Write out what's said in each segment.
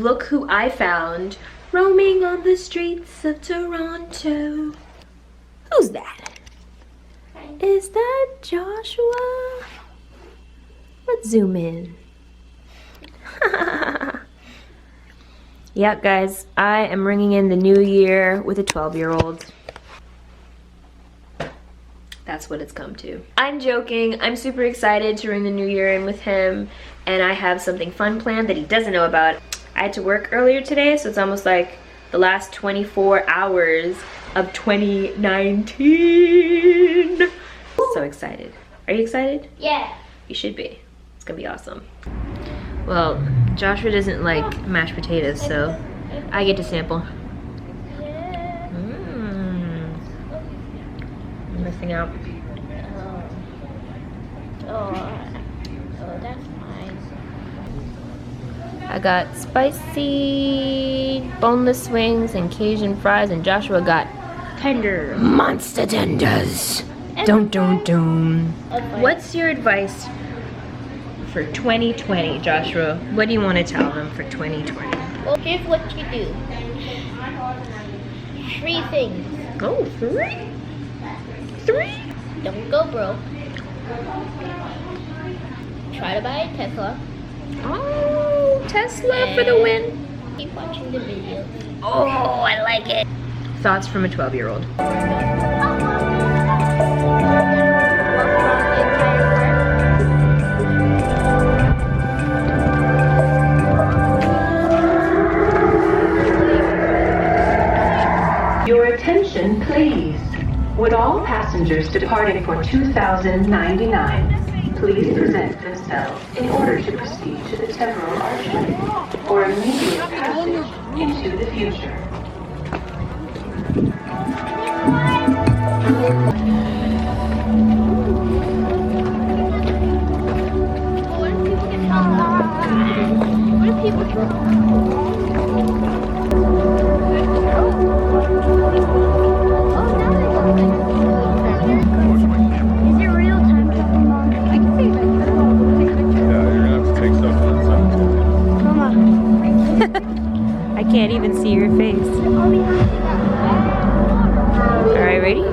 look who I found roaming on the streets of Toronto. Who's that? Is that Joshua? Let's zoom in. Yep, guys, I am ringing in the new year with a 12-year-old. That's what it's come to. I'm joking. I'm super excited to ring the new year in with him, and I have something fun planned that he doesn't know about. I had to work earlier today, so it's almost like the last 24 hours of 2019. So excited. Are you excited? Yeah. You should be. It's gonna be awesome. Well, Joshua doesn't like mashed potatoes, so I get to sample. I'm missing out. Oh, that's fine. I got spicy boneless wings and Cajun fries, and Joshua got Tender. monster tenders. Dun dun dun. What's your advice for 2020, Joshua? What do you want to tell them for 2020? Well, here's what you do. 3 things. Oh, 3? 3? Don't go broke. Try to buy a Tesla. Oh, Tesla for the win. Keep watching the videos. Oh, I like it. Thoughts from a 12-year-old. Your attention, please. Would all passengers departing for 2099 please present themselves in order to proceed to the temporal archway for immediate passage into the future. What if people get held up? What if people get held up? Is it real time travel, Mom? I can see it. Yeah, you're gonna have to take stuff inside. Mama. I can't even see your face. Alright, ready?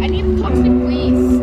I need toxic waste.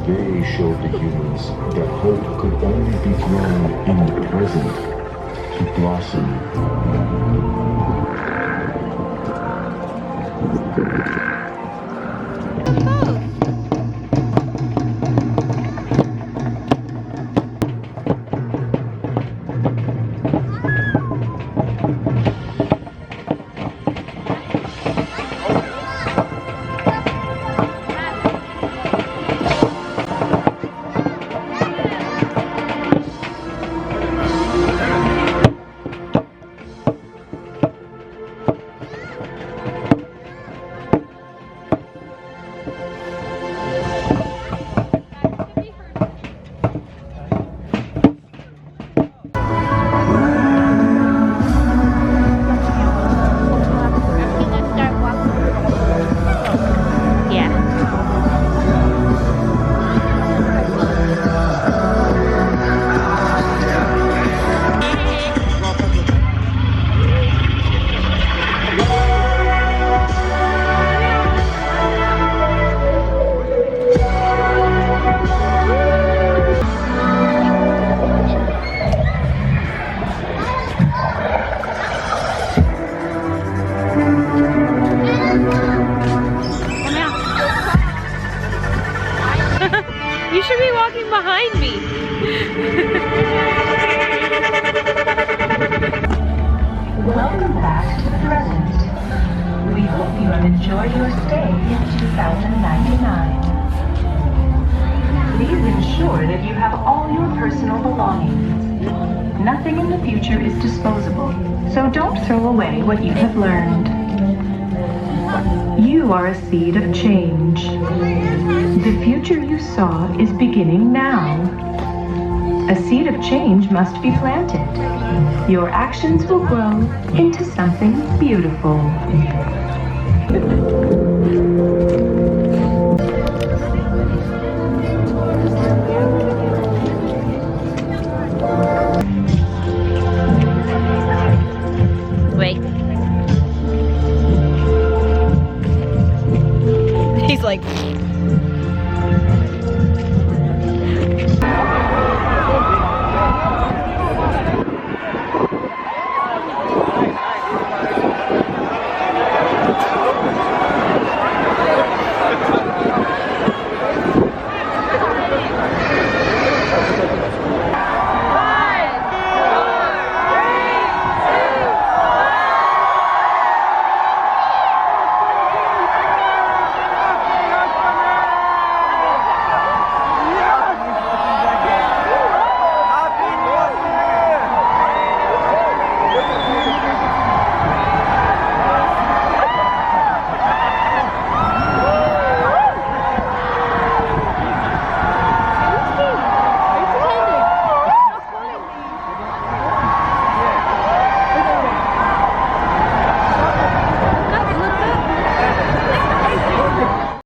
They showed the humans that hope could only be grown in the present to blossom. Welcome back to the present. We hope you have enjoyed your stay in 2099. Please ensure that you have all your personal belongings. Nothing in the future is disposable, so don't throw away what you have learned. You are a seed of change. The future you saw is beginning now. A seed of change must be planted. Your actions will grow into something beautiful.